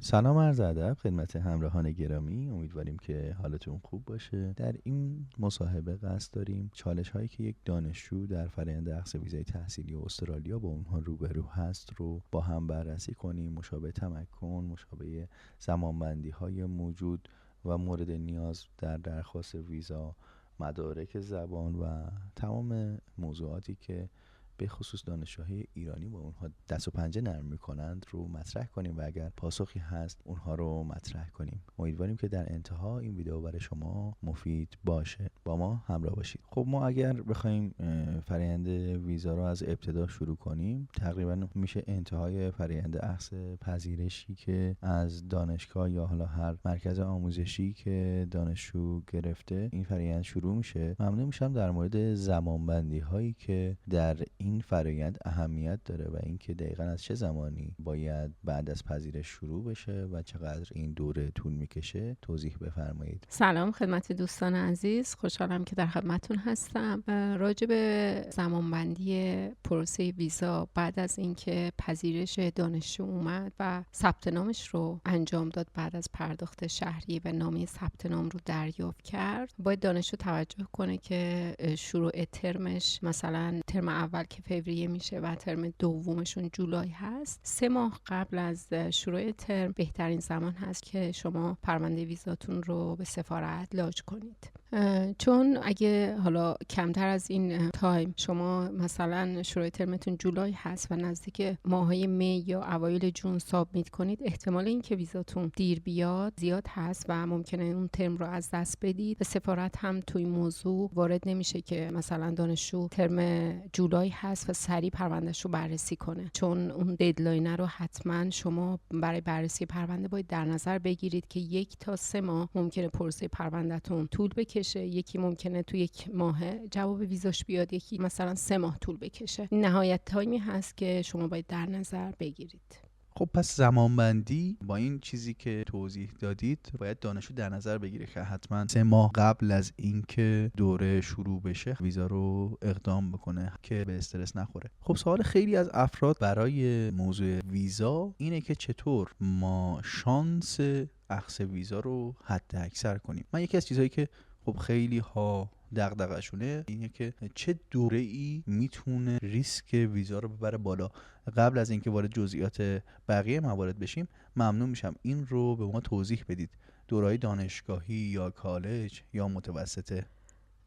سلام عرض ادب خدمت همراهان گرامی، امیدواریم که حالتون خوب باشه. در این مصاحبه قصد داریم چالش هایی که یک دانشجو در فرآیند اخذ ویزای تحصیلی استرالیا با اونها روبرو هست رو با هم بررسی کنیم، مشابه تمکن، مشابه زمانبندی های موجود و مورد نیاز در درخواست ویزا، مدارک زبان و تمام موضوعاتی که به خصوص دانشجوهای ایرانی با اونها دست و پنجه نرم میکنند رو مطرح کنیم و اگر پاسخی هست اونها رو مطرح کنیم. امیدواریم که در انتها این ویدیو برای شما مفید باشه. با ما همراه باشید. خب ما اگر بخوایم فرآیند ویزا رو از ابتدا شروع کنیم، تقریبا میشه انتهای فرآیند اخذ پذیرشی که از دانشگاه یا حالا هر مرکز آموزشی که دانشجو گرفته این فرآیند شروع میشه. ممنون میشم در مورد زمانبندی هایی که در این فرآیند اهمیت داره و اینکه دقیقاً از چه زمانی باید بعد از پذیرش شروع بشه و چقدر این دوره طول میکشه توضیح بفرمایید. سلام خدمت دوستان عزیز، خوشحالم که در خدمتون هستم. راجع به زمانبندی پروسه ویزا بعد از اینکه پذیرش دانشجو اومد و ثبت نامش رو انجام داد، بعد از پرداخت شهریه و نامه ثبت نام رو دریافت کرد، باید دانشجو توجه کنه که شروع ترمش مثلا ترم اول که فوریه میشه و ترم دومشون جولای هست، 3 ماه قبل از شروع ترم بهترین زمان هست که شما پرونده ویزاتون رو به سفارت لاج کنید. چون اگه حالا کمتر از این تایم شما مثلا شروع ترمتون جولای هست و نزدیک ماهای می یا اوایل جون سابمیت کنید، احتمال اینکه ویزاتون دیر بیاد زیاد هست و ممکنه اون ترم رو از دست بدید. و سفارت هم توی موضوع وارد نمیشه که مثلا دانشجو ترم جولای هست و سریع پروندهش رو بررسی کنه، چون اون ددلاین رو حتما شما برای بررسی پرونده باید در نظر بگیرید که 1 تا 3 ماه ممکنه پروسه پروندهتون طول بکشه. یکی ممکنه تو 1 ماه جواب ویزاش بیاد، یکی مثلا 3 ماه طول بکشه. نهایت تایمی هست که شما باید در نظر بگیرید. خب پس زمانبندی با این چیزی که توضیح دادید باید دانشجو در نظر بگیره که حتما 3 ماه قبل از اینکه دوره شروع بشه ویزا رو اقدام بکنه که به استرس نخوره. خب سوال خیلی از افراد برای موضوع ویزا اینه که چطور ما شانس اخذ ویزا رو حد اکثر کنیم. من یکی از چیزهایی که خب خیلی ها دغدغه‌شونه اینه که چه دوره‌ای میتونه ریسک ویزا رو ببره بالا. قبل از اینکه وارد جزئیات بقیه موارد بشیم ممنون میشم این رو به ما توضیح بدید. دوره‌های دانشگاهی یا کالج یا متوسطه؟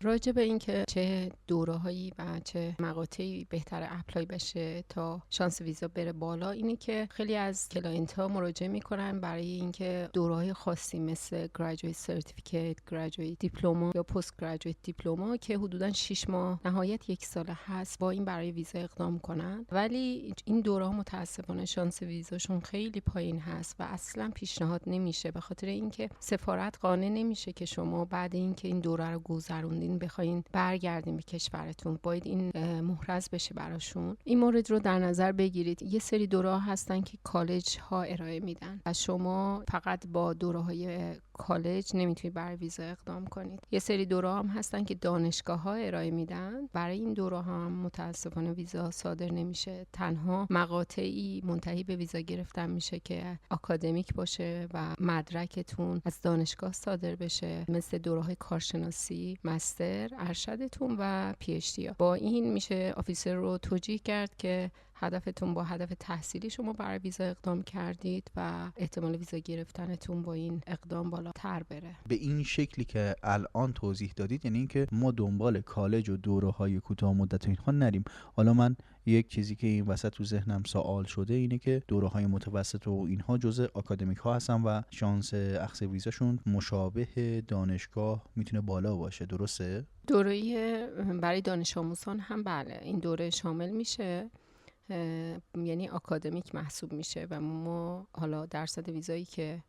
راجع به این که چه دوره‌هایی و چه مقاطعی بهتر اپلای بشه تا شانس ویزا بره بالا، اینه که خیلی از کلاینت‌ها مراجعه میکنن برای اینکه دوره‌های خاصی مثل گریجویت سرتیفیکیت، گریجویت دیپلم یا پست گریجویت دیپلم که حدوداً 6 ماه نهایت 1 سال هست، با این برای ویزا اقدام کنن. ولی این دوره‌ها متاسفانه شانس ویزاشون خیلی پایین هست و اصلا پیشنهاد نمیشه، به خاطر اینکه سفارت قانع نمیشه که شما بعد اینکه این دوره رو گذروندین بخواین برگردین به کشورتون. باید این محرز بشه براشون. این مورد رو در نظر بگیرید. یه سری دوره هستن که کالج ها ارائه میدن و شما فقط با دوره های کالج نمیتونید برای ویزا اقدام کنید. یه سری دوره هم هستن که دانشگاه ها ارائه میدن. برای این دوره هم متاسفانه ویزا صادر نمیشه. تنها مقاطعی منتهی به ویزا گرفتن میشه که آکادمیک باشه و مدرکتون از دانشگاه صادر بشه، مثل دوره های کارشناسی، مستر، ارشدتون و پی اچ دی. با این میشه آفیسر رو توجیه کرد که هدفتون با هدف تحصیلی شما برای ویزا اقدام کردید و احتمال ویزا گرفتنتون با این اقدام بالاتر بره. به این شکلی که الان توضیح دادید یعنی اینکه ما دنبال کالج و دوره‌های کوتاه مدت و اینها نریم. حالا من یک چیزی که این وسط تو ذهنم سوال شده اینه که دوره‌های متوسط و اینها جزء آکادمیک ها هستن و شانس اخذ ویزاشون مشابه دانشگاه میتونه بالا باشه، درسته؟ دوره برای دانش آموزان هم بله این دوره شامل میشه، یعنی آکادمیک محسوب میشه و ما حالا درصد ویزایی که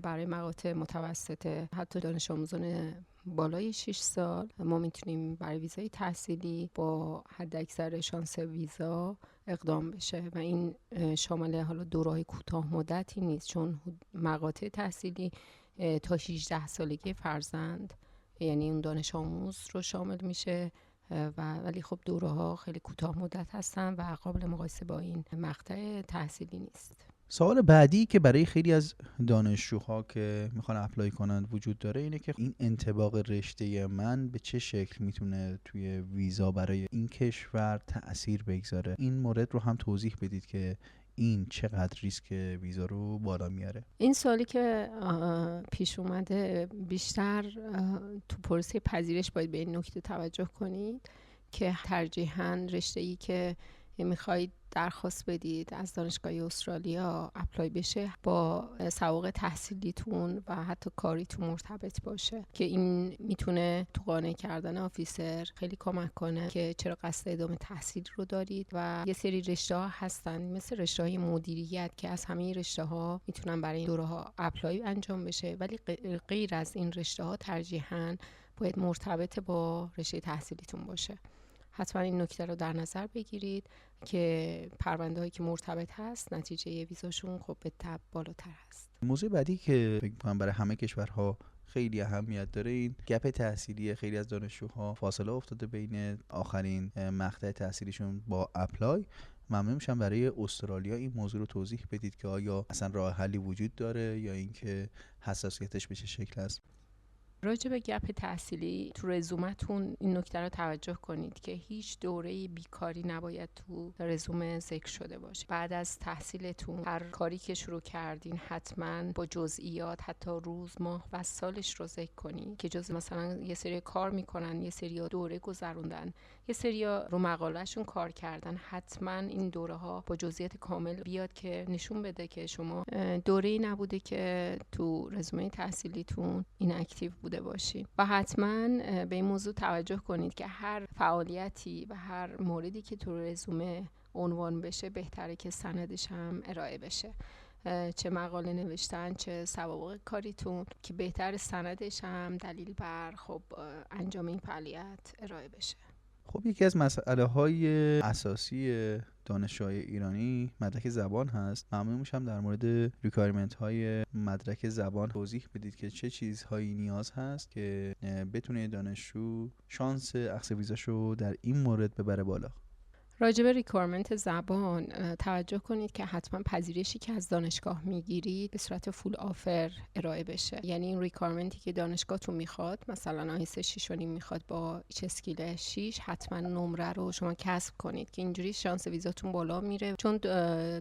برای مقاطع متوسط حتی دانش آموزان بالای 6 سال ما میتونیم برای ویزای تحصیلی با حد اکثر شانس ویزا اقدام بشه و این شامل حالا دوره‌های کوتاه مدتی نیست، چون مقاطع تحصیلی تا 18 سالگی فرزند یعنی اون دانش آموز رو شامل میشه ولی خب دوره ها خیلی کوتاه مدت هستن و قابل مقایسه با این مقطع تحصیلی نیست. سوال بعدی که برای خیلی از دانشجوها که میخوان اپلای کنند وجود داره اینه که این انطباق رشته من به چه شکل میتونه توی ویزا برای این کشور تأثیر بگذاره. این مورد رو هم توضیح بدید که این چقدر ریسک ویزا رو بالا میاره. این سوالی که پیش اومده بیشتر تو پروسه پذیرش باید به این نکته توجه کنید که ترجیحاً رشته‌ای که میخواید درخواست بدید از دانشگاه استرالیا اپلای بشه با سوابق تحصیلیتون و حتی کاریتون مرتبط باشه که این میتونه تو قانع کردن آفیسر خیلی کمک کنه که چرا قصد ادامه تحصیل رو دارید. و یه سری رشته ها هستن مثل رشته های مدیریت که از همه رشته ها میتونن برای این دوره ها اپلای انجام بشه، ولی غیر از این رشته ها ترجیحاً باید مرتبط با رشته تحصیلیتون باشه. حتما این نکته رو در نظر بگیرید که پرونده هایی که مرتبط هست نتیجه ویزاشون خب به تبع بالاتر هست. موضوع بعدی که فکر می‌کنم برای همه کشورها خیلی اهمیت داره این گپ تحصیلی. خیلی از دانشجوها فاصله افتاده بین آخرین مقطع تحصیلیشون با اپلای. ممنون میشم برای استرالیا این موضوع رو توضیح بدید که آیا اصلا راه حلی وجود داره یا اینکه حساسیتش به چه شکل است. راجع به گپ تحصیلی تو رزومتون این نکته رو توجه کنید که هیچ دوره بیکاری نباید تو رزومه ذکر شده باشه. بعد از تحصیلتون هر کاری که شروع کردین حتما با جزئیات حتی روز، ماه و سالش رو ذکر کنید که جز مثلا یه سری کار میکنن، یه سری دوره گذروندن، یه سری رو مقالهشون کار کردن. حتما این دوره ها با جزئیات کامل بیاد که نشون بده که شما دوره‌ای نبوده که تو رزومه تحصیلیتون این اکتیو بوده باشین. و حتما به این موضوع توجه کنید که هر فعالیتی و هر موردی که تو رزومه عنوان بشه بهتره که سندش هم ارائه بشه، چه مقاله نوشتن چه سوابق کاریتون، که بهتر سندش هم دلیل بر خب انجام این فعالیت ارائه بشه. خب یکی از مسئله های اساسی دانشجوهای ایرانی مدرک زبان هست. ممنون میشم در مورد ریکوایرمنت های مدرک زبان توضیح بدید که چه چیزهایی نیاز هست که بتونه دانشجو شانس اخذ ویزاشو در این مورد ببره بالا. راجع به ریکوایرمنت زبان توجه کنید که حتما پذیرشی که از دانشگاه میگیرید به صورت فول آفر ارائه بشه. یعنی این ریکوایرمنتی که دانشگاهتون میخواد، مثلا آیلتس 6.5 میخواد با ایچ اسکیل 6، حتما نمره رو شما کسب کنید که اینجوری شانس ویزاتون بالا میره. چون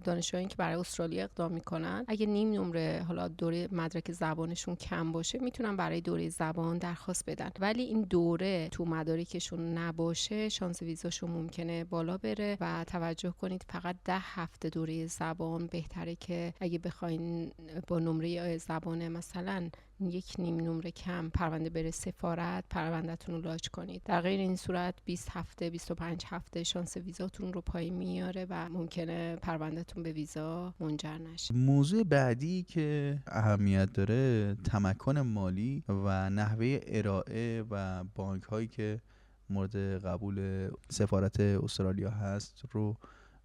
دانشجویانی که برای استرالیا اقدام میکنن اگه نیم نمره حالا دوره مدرک زبانشون کم باشه میتونن برای دوره زبان درخواست بدن، ولی این دوره تو مدارکشون نباشه شانس ویزاشون ممکنه بالا بره. و توجه کنید فقط 10 هفته دوره زبان بهتره که اگه بخواین با نمره زبان مثلا یک نیم نمره کم پرونده بره سفارت، پروندهتون رو لاج کنید. در غیر این صورت 20 هفته 25 هفته شانس ویزاتون رو پایین میاره و ممکنه پروندهتون به ویزا منجر نشه. موضوع بعدی که اهمیت داره تمکن مالی و نحوه ارائه و بانک هایی که مورد قبول سفارت استرالیا هست رو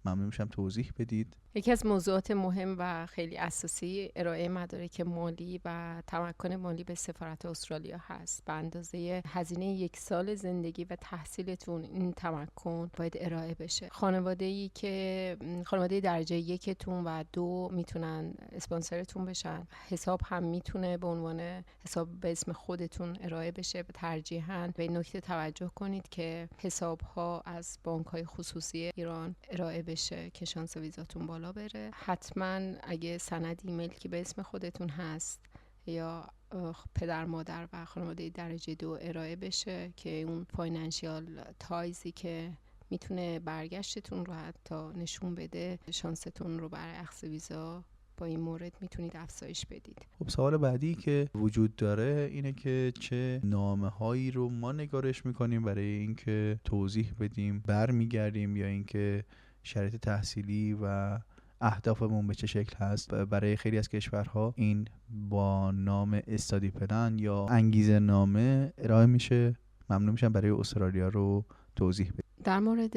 ممنون میشم توضیح بدید. یکی از موضوعات مهم و خیلی اساسی ارائه مدارک مالی و تمکن مالی به سفارت استرالیا هست. به اندازه هزینه 1 سال زندگی و تحصیلتون این تمکن باید ارائه بشه. خانواده درجه 1 و 2 میتونن اسپانسرتون بشن. حساب هم میتونه به عنوان حساب به اسم خودتون ارائه بشه. به ترجیحاً به این نکته توجه کنید که حساب ها از بانک های خصوصی ایران ارائه بشه که شانس ویزاتون بالا بره. حتما اگه سندی ملکی به اسم خودتون هست یا پدر مادر و خانواده درجه 2 ارائه بشه که اون فاینانشیال تایزی که میتونه برگشتتون رو حتی نشون بده، شانستون رو برای اخذ ویزا با این مورد میتونید افزایش بدید. خب سوال بعدی که وجود داره اینه که چه نامه هایی رو ما نگارش میکنیم برای اینکه توضیح بدیم برمیگردیم یا اینکه شرایط تحصیلی و اهدافمون به چه شکل هست. برای خیلی از کشورها این با نام استادی پلن یا انگیزه نامه ارائه میشه. ممنون میشم برای استرالیا رو توضیح بدید. در مورد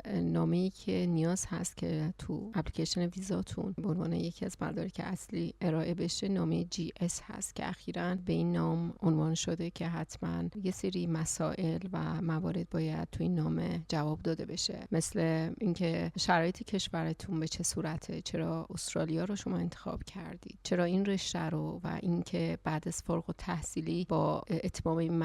نامه‌ای که نیاز هست که تو اپلیکیشن ویزاتون به عنوان یکی از مدارک اصلی ارائه بشه، نامه GS هست که اخیراً به این نام عنوان شده که حتماً یه سری مسائل و موارد باید تو این نامه جواب داده بشه، مثل اینکه شرایط کشورتون به چه صورته، چرا استرالیا رو شما انتخاب کردید، چرا این رشته رو، و اینکه بعد از فارغ التحصیلی با اتمام این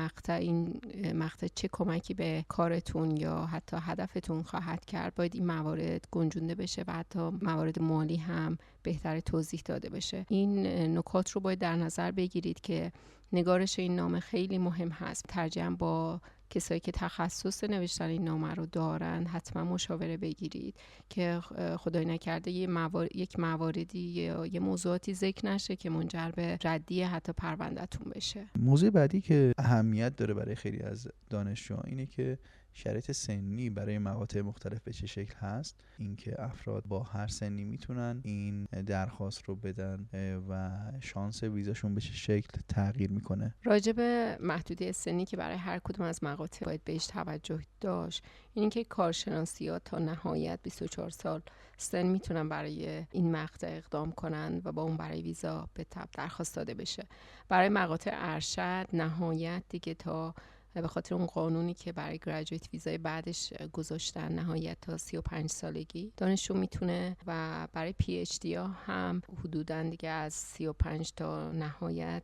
مقطع چه کمکی به کارتون یا حتی هدفتون خواهد کرد. باید این موارد گنجونده بشه و حتی موارد مالی هم بهتر توضیح داده بشه. این نکات رو باید در نظر بگیرید که نگارش این نامه خیلی مهم هست. ترجیحاً با کسایی که تخصص نوشتن این نامه رو دارن حتما مشاوره بگیرید که خدای نکرده یک مواردی یا یه موضوعاتی ذکر نشه که منجر به ردیه حتی پرونده‌تون بشه. موضوع بعدی که اهمیت داره برای خیلی از دانشجوها اینه که شرایط سنی برای مقاطع مختلف به چه شکل هست، اینکه افراد با هر سنی میتونن این درخواست رو بدن و شانس ویزاشون به چه شکل تغییر میکنه. راجع به محدودیت سنی که برای هر کدوم از مقاطع باید بهش توجه داشت، اینکه کارشناسی‌ها تا نهایت 24 سال سن میتونن برای این مقطع اقدام کنن و با اون برای ویزا به تبع درخواست داده بشه. برای مقاطع ارشد نهایت دیگه تا به خاطر اون قانونی که برای گریجویت ویزای بعدش گذاشتن نهایت تا 35 سالگی دانشجو میتونه، و برای PhD ها هم حدوداً دیگه از 35 تا نهایت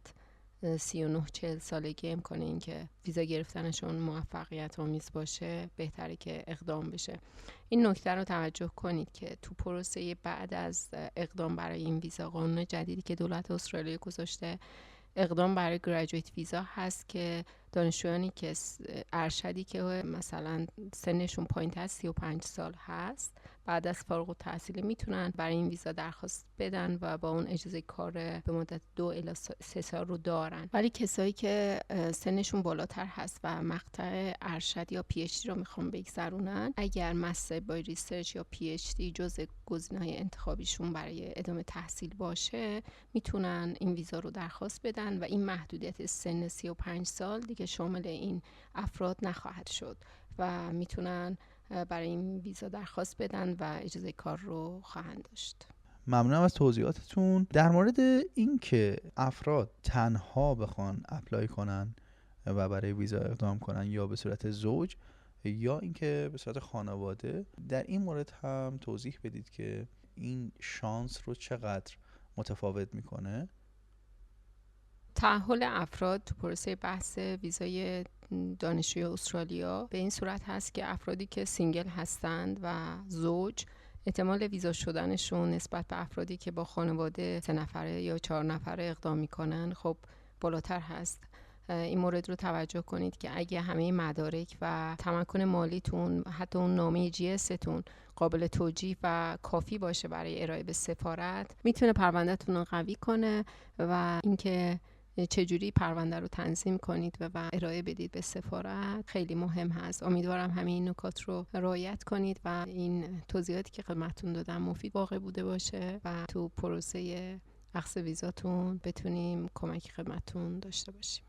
39-40 سالگی امکانه این که ویزا گرفتنشون موفقیت آمیز باشه بهتره که اقدام بشه. این نکته رو توجه کنید که تو پروسه بعد از اقدام برای این ویزا، قانون جدیدی که دولت استرالیا گذاشته، اقدام برای گریجویت ویزا هست که دانشجویانی که ارشدی که مثلا سنشون پایین‌تر از 35 سال هست بعد از فارغ التحصیلی میتونن برای این ویزا درخواست بدن و با اون اجازه کار به مدت 2 الی 3 سال رو دارن. ولی کسایی که سنشون بالاتر هست و مقطع ارشد یا PhD رو میخوان بگذرونن، اگر مستر بای ریسرچ یا PhD جزء گزینه‌های انتخابیشون برای ادامه تحصیل باشه، میتونن این ویزا رو درخواست بدن و این محدودیت سن 35 سال دیگه شامل این افراد نخواهد شد و میتونن برای این ویزا درخواست بدن و اجازه کار رو خواهند داشت. ممنونم از توضیحاتتون. در مورد این که افراد تنها بخوان اپلای کنن و برای ویزا اقدام کنن یا به صورت زوج یا اینکه به صورت خانواده، در این مورد هم توضیح بدید که این شانس رو چقدر متفاوت میکنه. تأهل افراد تو پروسه بحث ویزای دانشجوی استرالیا به این صورت هست که افرادی که سینگل هستند و زوج، احتمال ویزا شدنشون نسبت به افرادی که با خانواده 3 نفره یا 4 نفره اقدام میکنن خب بالاتر هست. این مورد رو توجه کنید که اگه همه مدارک و تمکن مالیتون، حتی اون نامه GS تون قابل توجیه و کافی باشه برای ارائه به سفارت، میتونه پروندهتون رو قوی کنه و اینکه چجوری پرونده رو تنظیم کنید و ارائه بدید به سفارت خیلی مهم هست. امیدوارم همین نکات رو رعایت کنید و این توضیحاتی که خدمتتون دادم مفید واقع بوده باشه و تو پروسه اخذ ویزاتون بتونیم کمک خدمتتون داشته باشیم.